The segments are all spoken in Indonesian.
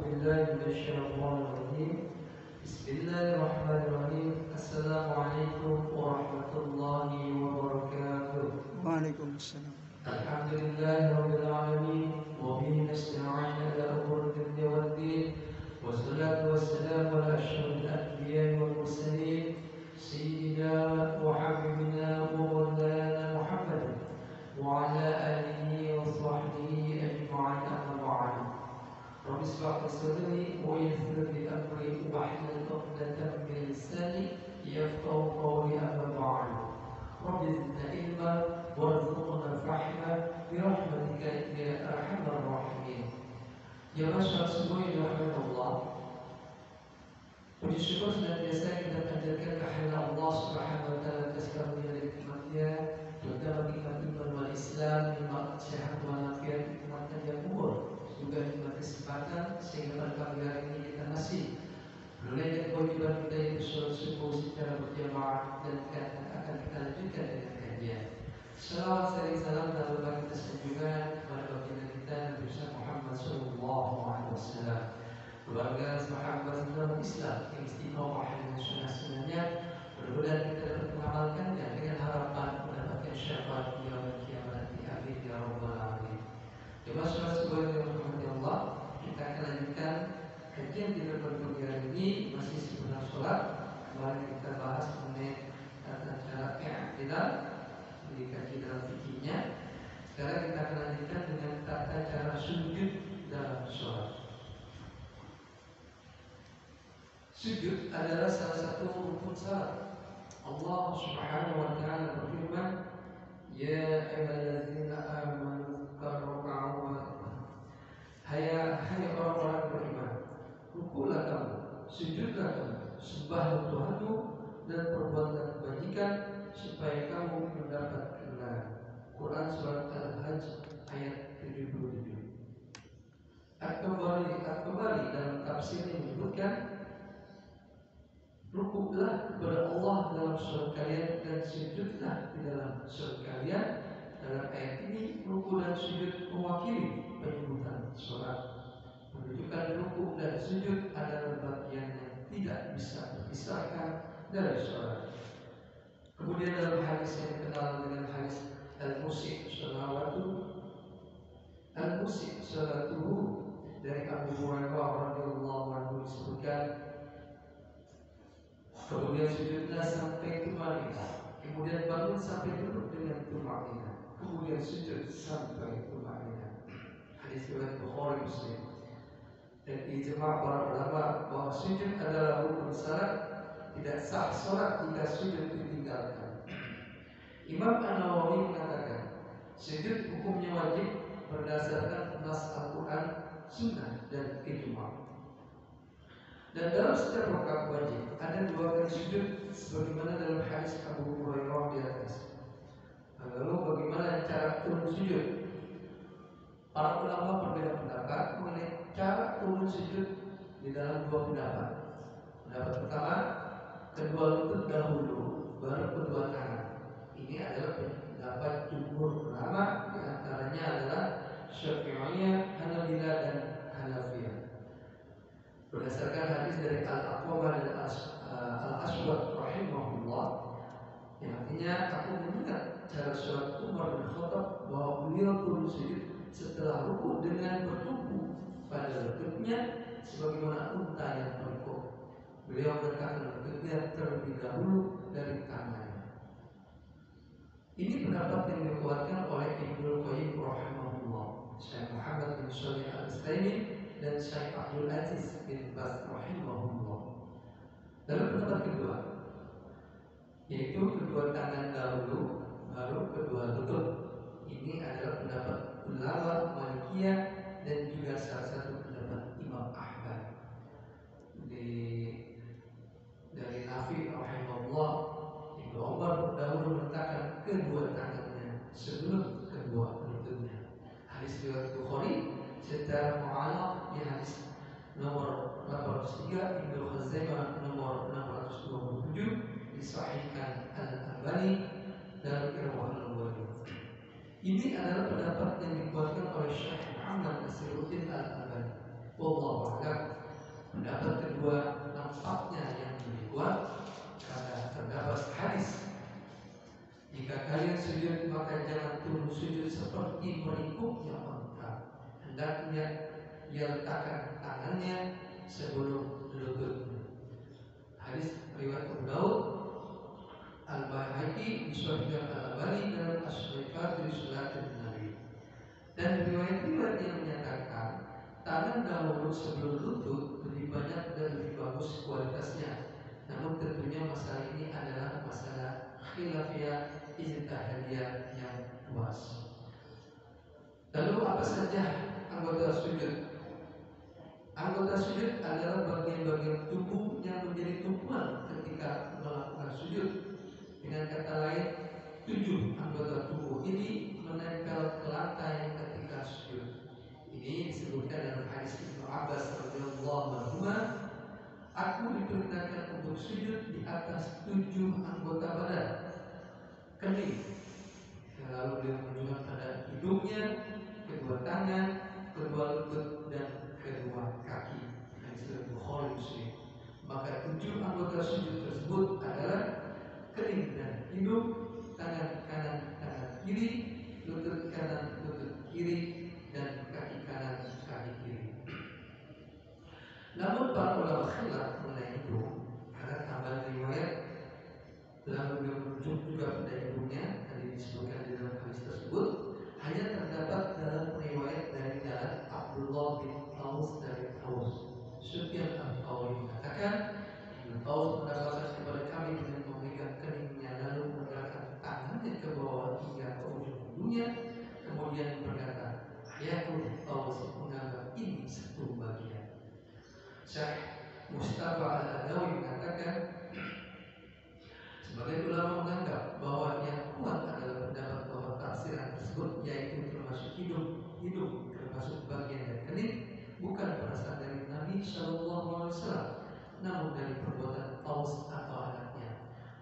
بالله من الشيطان الرجيم. بسم الله الرحمن الرحيم. السلام عليكم ورحمة الله وبركاته. وعليكم السلام. الحمد لله رب العالمين وبه نستعين على أمور الدنيا والدين والصلاة والسلام على أشرف الأنبياء والمرسلين سيدنا وحبيبنا ومولانا محمد وعلى آله وصحبه أجمعين أما بعد. رب اشرح لي صدري ويسر لي أمري واحلل عقدة من لساني يفقهوا قولي أما بعد. رب زدنا علما وارزقنا الرحمة برحمتك يا أرحم الراحمين. Ya masyarakat semua yang dirahmati Allah, puji syukur senantiasa kita panjatkan kehadirat Allah Subhanahu wa taala atas karunia dan nikmat-Nya, terutama nikmat iman wal Islam, nikmat sehat walafiat, nikmat panjang umur, juga nikmat kesempatan sehingga pada pagi hari ini kita masih menunaikan kewajiban kita yaitu sholat subuh secara berjamaah dan akan kita lanjutkan dengan kajian. Salawat sering salam dan berbagai kesanjungan kepada baginda kita Nabi Muhammad sallallahu alaihi wasallam, keluarga sahabat dalam Islam yang istiqomah dengan sunnah-sunnahnya, mudah-mudahan kita dapat mengamalkannya dengan harapan mendapatkan syafaat di yaumil kiamat. Amin ya rabbal alamin. Jemaah salat subuh yang dirahmati Allah, kita akan lanjutkan kajian kita pada pagi hari ini masih seputar sholat. Kemarin kita bahas mengenai tata cara i'tidal, dikaji dalam fikihnya. Sekarang kita akan lanjutkan dengan tata cara sujud dalam sholat. Sujud adalah salah satu rukun salat. Allah Subhanahu wa taala berfirman, "Ya ayyuhallazina amanu ruk'u." Hai orang-orang beriman, rukulah kamu, sujudlah kamu, sembahlah Tuhanmu dan perbuatlah kebajikan supaya kamu mendapat kebenaran. Quran surat Al-Hajj ayat 77. At-Tabari dalam tafsirnya menyebutkan, rukuklah kepada Allah dalam sholat kalian dan sujudlah di dalam sholat kalian. Dalam ayat ini rukuk dan sujud mewakili penyebutan sholat, menunjukkan rukuk dan sujud adalah bagian yang tidak bisa dipisahkan dari sholat. Kemudian dalam hadis yang dikenal dengan hadis al-musik salatuhu dari Abu Hurairah radhiyallahu anhu disebutkan, kemudian sujudlah sampai tumaninah, kemudian bangun sampai duduk dengan tumaninah, kemudian sujud sampai tumaninah. Hadis riwayat Bukhari Muslim. Dan ijma' para ulama bahwa sujud adalah rukun salat, tidak sah salat jika sujud ditinggalkan. Imam An-Nawawi mengatakan, sujud hukumnya wajib berdasarkan nas Al-Quran, Sunnah dan ijma'. Dan dalam setiap rakaat wajib ada 2 kali sujud sebagaimana dalam hadis Abu Hurairah di atas. Lalu bagaimana cara turun sujud? Para ulama berbeda pendapat mengenai cara turun sujud di dalam 2 pendapat. Pendapat pertama, kedua lutut dahulu, baru kedua tangan. Ini adalah pendapat jumhur ulama, di antaranya adalah Syafi'iyah, Hanabilah dan Hanafiyah. Berdasarkan hadis dari Al-Aqwamah dan Al-Aswad rahimahullah, yang artinya aku mengingat cara sholat Umar bin Khattab bahwa beliau turun sujud setelah rukuk dengan bertumpu pada lututnya sebagaimana unta yang berkok. Beliau meletakkan lututnya terlebih dahulu dari tangannya. Ini pendapat yang dikuatkan oleh Ibnu Qayyim rahimahullah, Syekh Muhammad bin Shalih Al-Utsaimin dan Syekh Abdul Aziz bin Baz rahimahullah. Lalu pendapat kedua, yaitu kedua tangan dahulu baru kedua lutut. Ini adalah pendapat ulama Malikiyah dan juga salah satu pendapat Imam Ahmad. Dari Nafi rahimahullah, Ibnu Umar dahulu meletakkan kedua tangannya sebelum kedua lututnya. Hadis riwayat Bukhari secara mu'allaq di hadis nomor 803, Ibnu Khuzaimah nomor 627, disahihkan Al-Albani dalam Irwaul Nawawi. Ini adalah pendapat yang dikuatkan oleh Syekh Muhammad Nasiruddin Al-Albani. Wallahu a'lam hendaknya ia letakkan tangannya sebelum lututnya. Hadis riwayat Abu Daud, Al-Baihaqi disebutkan Al-Albani dalam As-Sahihah di Salatin Nabi. Dan riwayat-riwayat yang menyatakan tangan dahulu sebelum lutut lebih banyak dan lebih bagus kualitasnya. Namun tentunya masalah ini adalah masalah khilafiyah ijtihadiyah yang luas. Lalu apa saja anggota sujud? Anggota sujud adalah bagian-bagian tubuh yang menjadi tumpuan ketika melakukan sujud. Dengan kata lain, 7 anggota tubuh ini menempel ke lantai ketika sujud. Ini disebutkan dalam hadis Ibnu Abbas radhiyallahu anhu, aku diperintahkan untuk sujud di atas 7 anggota badan. Kening, lalu beliau menunjukkan pada hidungnya, kedua tangan, kedua lutut dan kedua kaki. Hadis Bukhari Muslim. Maka 7 anggota sujud tersebut adalah kening dan hidung, tangan kanan, tangan kiri, lutut kanan, lutut kiri, dan kaki kanan, kaki kiri. Namun para ulama khilaf mengenai itu karena tambahan riwayat, lalu beliau merujuk juga pada hidungnya, tadi disebutkan di dalam hadis tersebut, hanya terdapat dalam riwayat dari jalan Abdullah bin Aus dari Aus. Sufyan al-Thawri mengatakan, Ibnu Aus mendapatkan kepada kami dengan memegang keningnya, lalu menggerakkan tangannya ke bawah hingga ke ujung hidungnya, kemudian berkata, ayahku Aus menganggap ini satu bagian. Syekh Mustafa Al-Adawi mengatakan, sebagai ulama menganggap bahwa yang kuat adalah pendapat bahwa tafsiran tersebut, yaitu termasuk hidung termasuk bagian dari kening, bukan berasal dari Nabi Shallallahu Alaihi Wasallam, namun dari perbuatan Aus atau anaknya.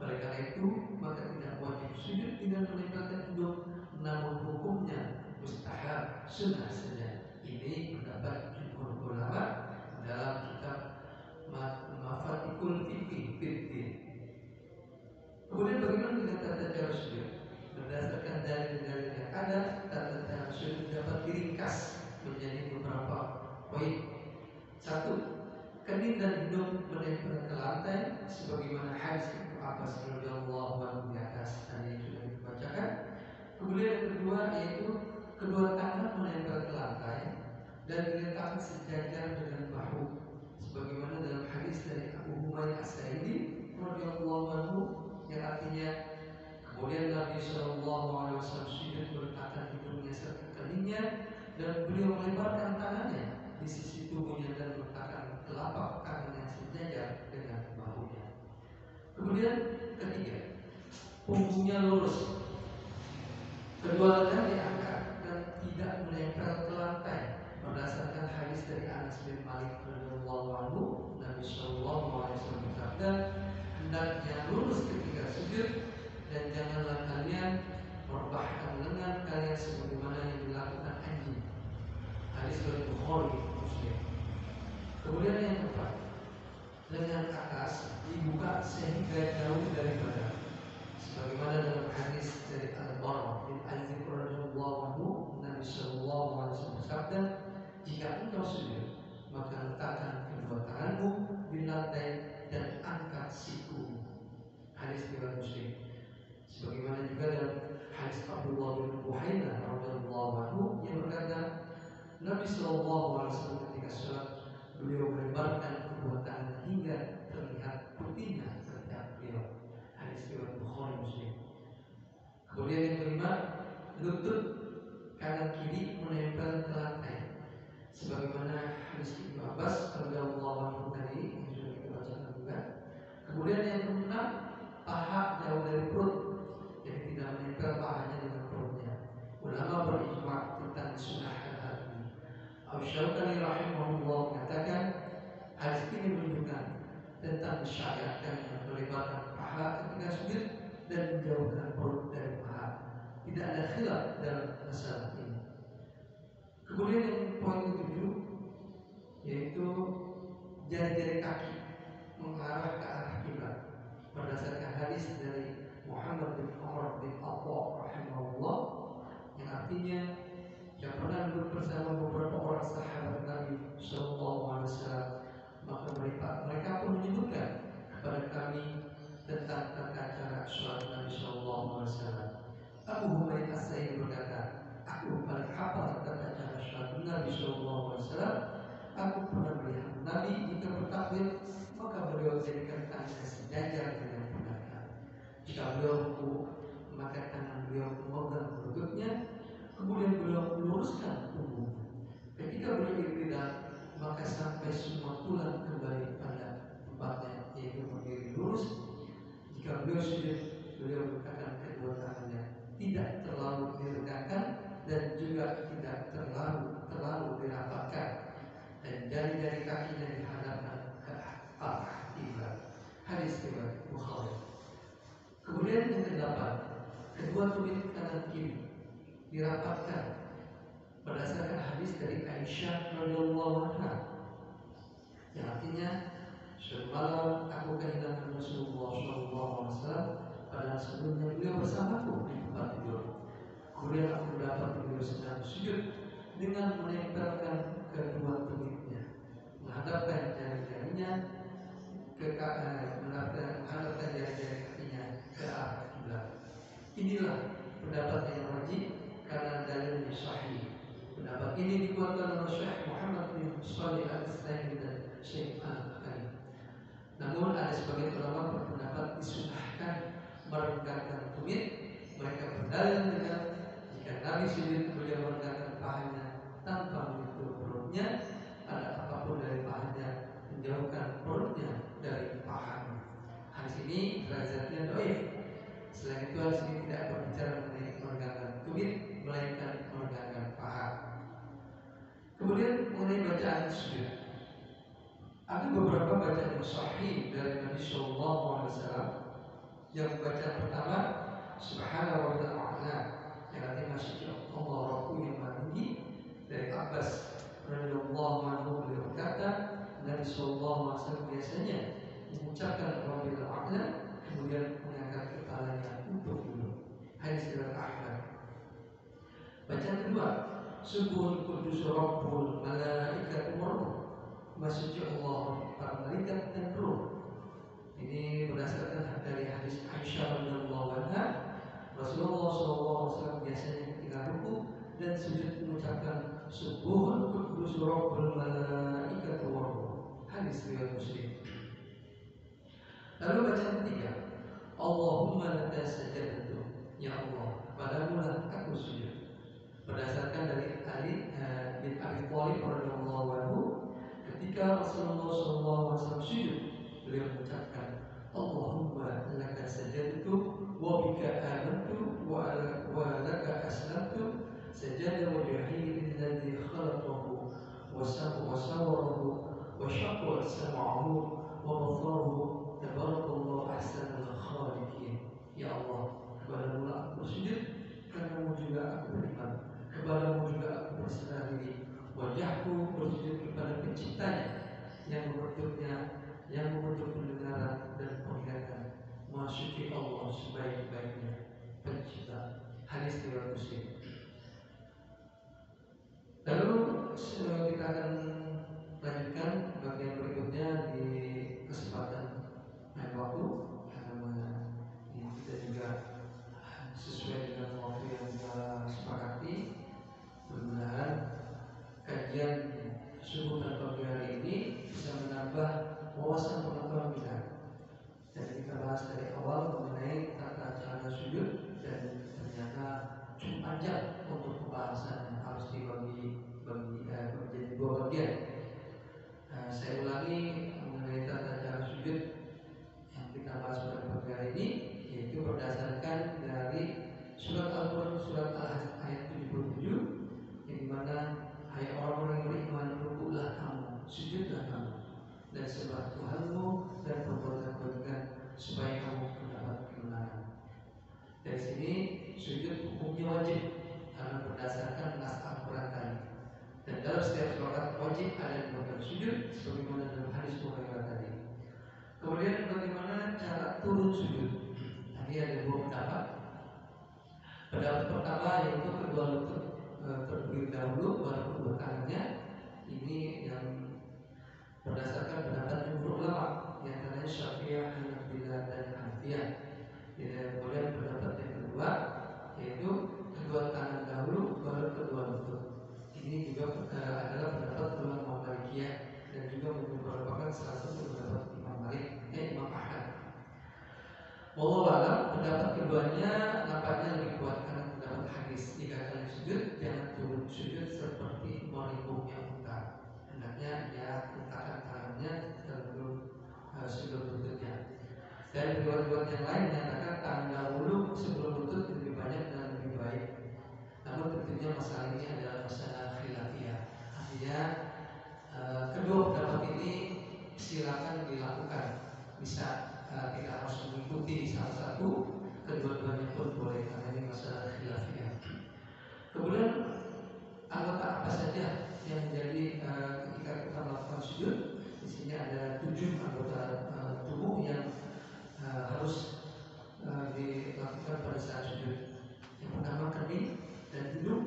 Oleh karena itu, maka tidak wajib sujud dengan menempelkan hidung, namun hukumnya mustahab, sunnah saja. Ini pendapat jumhur ulama dalam kitab Mafatihul Fiqh. Kemudian bagaimana dengan tata cara sujud? Berdasarkan dalil-dalil yang ada, tata cara sujud dapat diringkas menjadi beberapa poin. 1. Kening dan hidung menempel ke lantai, sebagaimana hadis Ibnu Abbas radhiyallahu anhu di atas tadi sudah dibacakan. Kemudian yang kedua yaitu kedua tangan menempel ke lantai dan diletakkan sejajar dengan bahu, sebagaimana dalam hadis dari Abu Humaid As-Sa'idi radhiyallahu anhu, yang artinya kemudian Nabi Shallallahu Alaihi Wasallam sujud meletakkan hidungnya serta keningnya, dan beliau melebarkan tangannya di sisi tubuhnya dan meletakkan telapak tangannya sejajar dengan bahunya. Kemudian ketiga, punggungnya lurus, kedua lengan diangkat dan tidak menempel ke lantai. Berdasarkan hadis dari Anas bin Malik radhiyallahu anhu, Nabi Shallallahu Alaihi Wasallam bersabda, hendaknya lurus ketika sujud dan janganlah kalian merebahkan lengan kalian sebagaimana yang dilakukan anjing. Hadis dari Bukhari Muslim. Kemudian yang keempat, lengan atas dibuka sehingga jauh dari badan, sebagaimana dalam hadis dari Al-Bara bin Azib radhiyallahu anhu, Nabi Shallallahu Alaihi Wasallam bersabda, jika engkau sujud, maka letakkan kedua tanganmu di lantai dan angkat siku. Hadis riwayat Muslim. Sebagaimana juga dalam hadis Abdullah bin Buhainah radhiyallahu anhu yang berkata, Nabi Shallallahu Alaihi Wasallam ketika sholat, beliau melebarkan kedua tangan hingga terlihat putihnya setiap beliau. Hadis riwayat Bukhari Muslim. Kemudian yang kelima, lutut kanan kiri menempel ke lantai, sebagaimana hadis Ibnu Abbas radhiyallahu anhu tadi yang sudah kita bacakan juga. Kemudian yang keenam, paha jauh dari perut, jadi tidak menempel pahanya dengan perutnya. Ulama berijma' tentang sunnah hal ini. Asy-Syaukani rahimahullah mengatakan, hadis ini menunjukkan tentang disyariatkan melebarkan paha ketika sujud dan menjauhkan perut dari paha. Tidak ada khilaf dalam masalah ini. Kemudian yang poin ketujuh yaitu jari-jari kaki mengarah ke arah kiblat, berdasarkan hadis dari Muhammad bin Umar bin Atha rahimahullah, yang artinya yang pernah duduk bersama beberapa jadikan tangannya sejajar dengan pundak. Jika beliau ruku, maka tangan beliau memegang lututnya, kemudian beliau meluruskan punggungnya. Ketika beliau iktidal, maka sampai semua tulang kembali pada tempatnya, yaitu berdiri lurus. Jika beliau sujud, beliau menggunakan kedua tangannya tidak terlalu diregangkan dan juga tidak terlalu dirapatkan, dan jari-jari kakinya dihadapkan ke arah kiblat. Hadis riwayat Bukhari. Kemudian yang kedelapan, kedua tumit kanan kiri dirapatkan berdasarkan hadis dari Aisyah radhiyallahu anha, yang artinya, suatu malam aku kehilangan Rasulullah SAW, padahal sebelumnya beliau bersamaku di tempat tidur. Kemudian aku mendapat beliau sedang sujud dengan menempelkan kedua tumitnya, menghadapkan jari-jarinya menghadapkan jari-jari kakinya ke arah kiblat. Inilah pendapat yang wajib karena dalilnya sahih. Pendapat ini dikuatkan oleh Syekh Muhammad bin Shalih Al-Utsaimin dan Syekh Al-Albani. Namun ada sebagian ulama berpendapat disunahkan meregangkan tumit. Mereka berdalil dengan jika Nabi sujud beliau meregangkan pahanya tanpa menyentuh perutnya, ada apapun dari pahanya, menjauhkan perutnya dari pahanya. Hadis ini derajatnya dhaif. Selain itu hadis ini tidak berbicara mengenai meregangkan tumit, melainkan meregangkan paha. Kemudian mengenai bacaan sujud, ada beberapa bacaan yang sahih dari Nabi Sallallahu Alaihi Wasallam. Yang bacaan pertama, Subhana Rabbiyal A'la, yang artinya Masya Allah Rabbu yang Maha Tinggi. Dari Abbas radhiyallahu anhu beliau berkata, Nabi Sallallahu Alaihi Wasallam biasanya mengucapkan Rabbiyal A'la, kemudian mengangkat kepalanya untuk duduk. Hadis riwayat Ahmad. Bacaan kedua, Subuhul Qudus Rabbul Malaikatu Warruh, Masya Allah para malaikat dan ruh. Ini berdasarkan dari hadis Aisyah radhiyallahu anha, Rasulullah SAW biasanya ketika ruku dan sujud mengucapkan Subuhul Qudus Rabbul Malaikatu Warruh. Hadis riwayat Muslim. Lalu bacaan ketiga, Allahumma laka sajadtu, ya Allah, padamu lah aku sujud. Berdasarkan dari Ali bin Abi Thalib radhiyallahu anhu, ketika Rasulullah SAW sujud, beliau mengucapkan Allahumma laka sajadtu wa bika amantu wa laka aslamtu sajada wajhi alladhi khalaqahu wa sawwarahu wa shaqqa sam'ahu wa basarahu tabarakallahu ahsanul khaliqin. Ya Allah, kepadamu lah aku sujud, karena juga aku beriman, kepadamu juga aku berserah diri. Wajahku bersujud kepada penciptanya yang membentuk pendengaran dan penglihatan. Maha suci Allah sebaik-baiknya pencipta. Hadis riwayat Muslim. Lalu kita akan lanjutkan bagian berikutnya di kesempatan lain waktu, karena kita juga sesuai dengan waktu yang kita sepakati. Mudah-mudahan kajian subuh dan pagi hari ini bisa menambah wawasan pengetahuan kita. Dan kita bahas dari awal mengenai tata cara sujud, dan ternyata cukup panjang untuk pembahasan, harus dibagi menjadi dua bagian. Saya ulangi mengenai tata cara sujud yang kita bahas pada pagi hari ini, yaitu berdasarkan dari surat Al-Quran surat Al-Hajj ayat 77, yang dimana hai orang-orang yang beriman, rukuklah kamu, sujudlah kamu, dan sembah Tuhanmu dan perbuatan kebaikan supaya kamu mendapat kemenangan. Dari sini sujud hukumnya wajib karena berdasarkan nas Al-Quran tadi. Dan dalam setiap sholat wajib ada yang melakukan sujud, sebagaimana dalam hadis Bukhari tadi. Kemudian bagaimana cara turun sujud? Tadi ada dua pendapat. Pendapat pertama yaitu kedua lutut terdiri dahulu, baru kedua tangannya. Ini yang berdasarkan pendapat jumhur ulama, yang antaranya Syafi'iyah, Hanafilah dan Hanafiyah. Kemudian pendapat yang kedua yaitu kedua tangan dahulu, baru kedua lutut. Ini juga adalah pendapat ulama Malikiyah dan juga merupakan salah satu pendapat Imam Malik, Kedua-duanya nampaknya lebih kuat karena terdapat hadis 3 kali sujud, jangan turun sujud seperti meringkuknya unta. Hendaknya dia letakkan tangannya sebelum sujud lututnya. Dan riwayat-riwayat yang lain menyatakan tangan dahulu sebelum lutut lebih banyak dan lebih baik. Namun tentunya masalah ini adalah masalah khilafiyah. Artinya kedua pendapat ini silakan dilakukan. Bisa tidak harus mengikuti salah satu, kedua-duanya pun boleh karena ini masalah khilafiyah. Kemudian anggota apa saja yang menjadi ketika kita melakukan sujud? Di sini ada 7 anggota tubuh yang harus dilakukan pada saat sujud. Yang pertama kening dan hidung,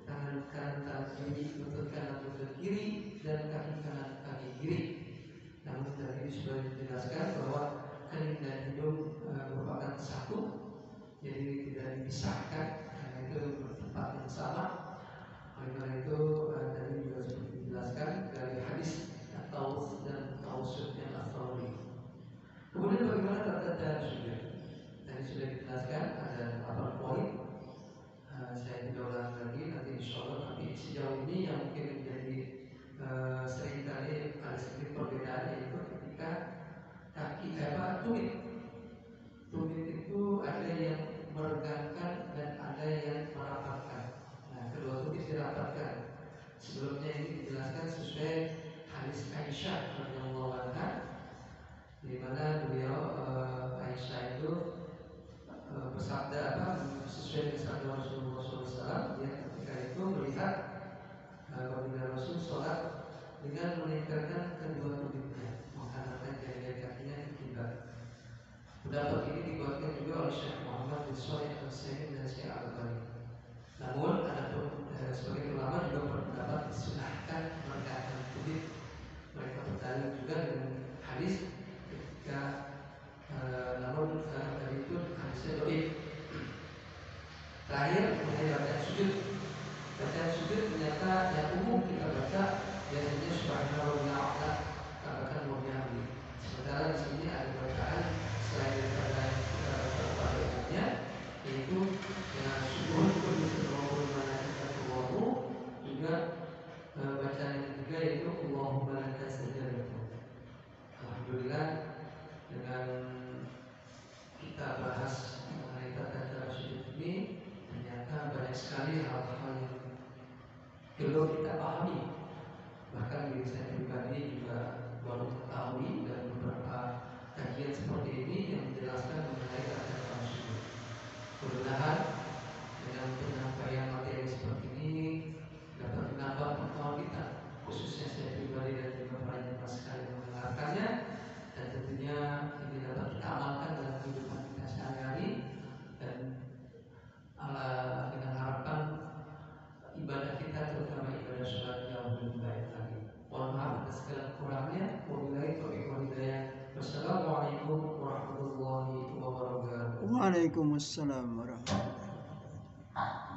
tangan kanan tangan kiri, lutut kanan lutut kiri, dan kaki kanan kaki kiri. Namun tadi sudah dijelaskan bahwa kening dan hidung merupakan satu, jadi tidak dipisahkan, karena itu bertempat yang sama. Oleh karena itu tadi juga sudah dijelaskan dari hadis Taus dan Tausud yang Al-Thawri. Kemudian bagaimana tata sujud? Tadi sudah dijelaskan ada 8 poin. Saya tidak ulang lagi, nanti insya Allah. Tapi sejauh ini yang mungkin menjadi seringkali ada sedikit perbedaan, yaitu ketika kaki tumit itu ada yang meregangkan dan ada yang merapatkan. Nah, kedua tumit dirapatkan. Sebelumnya ini dijelaskan sesuai hadis Aisyah radhiyallahu anha, di mana beliau Aisyah itu bersabda sesuai sabda Rasulullah SAW. Dia ketika itu melihat baginda Rasul sholat dengan meninggalkan kedua tumitnya, menghantarkan jari kakinya ke kiblat. Pendapat ini dikuatkan juga oleh Syekh Muhammad bin Shalih Al-Utsaimin dan Syekh Al-Albani. Namun ada sebagian ulama juga berpendapat disunahkan merendahkan tumit. Mereka berdalil juga dengan hadis ketika namun tadi itu hadisnya dhaif. Terakhir mengenai bacaan sujud. Bacaan sujud ternyata yang umum kita baca biasanya subhanallah ta'ala, katakan mulyani. Sementara di sini ada bacaan selain daripada kita baca pada umumnya, yaitu yang subuh pun disebut mana kita keluaru, juga bacaan yang ketiga yaitu Allahumma laka sajadtu. Alhamdulillah, dengan kita bahas mengenai tata cara sujud ini, ternyata banyak sekali hal-hal yang belum kita pahami. Bahkan diri saya pribadi juga baru mengetahui, dan beberapa kajian seperti ini yang menjelaskan mengenai tata cara sujud. Mudah-mudahan dengan penyampaian materi seperti ini dapat menambah pengetahuan kita, khususnya saya pribadi dan juga para jemaah sekalian mendengarkannya, dan tentunya ini dapat kita amalkan dalam kehidupan kita sehari-hari, dan dengan harapan ibadah kita, terutama ibadah sholat, jauh lebih baik lagi. Mohon maaf atas segala kekurangannya. Wabillahi taufiq wal hidayah. Wassalamualaikum warahmatullahi wabarakatuh. Waalaikumsalam warahmatullahi wabarakatuh.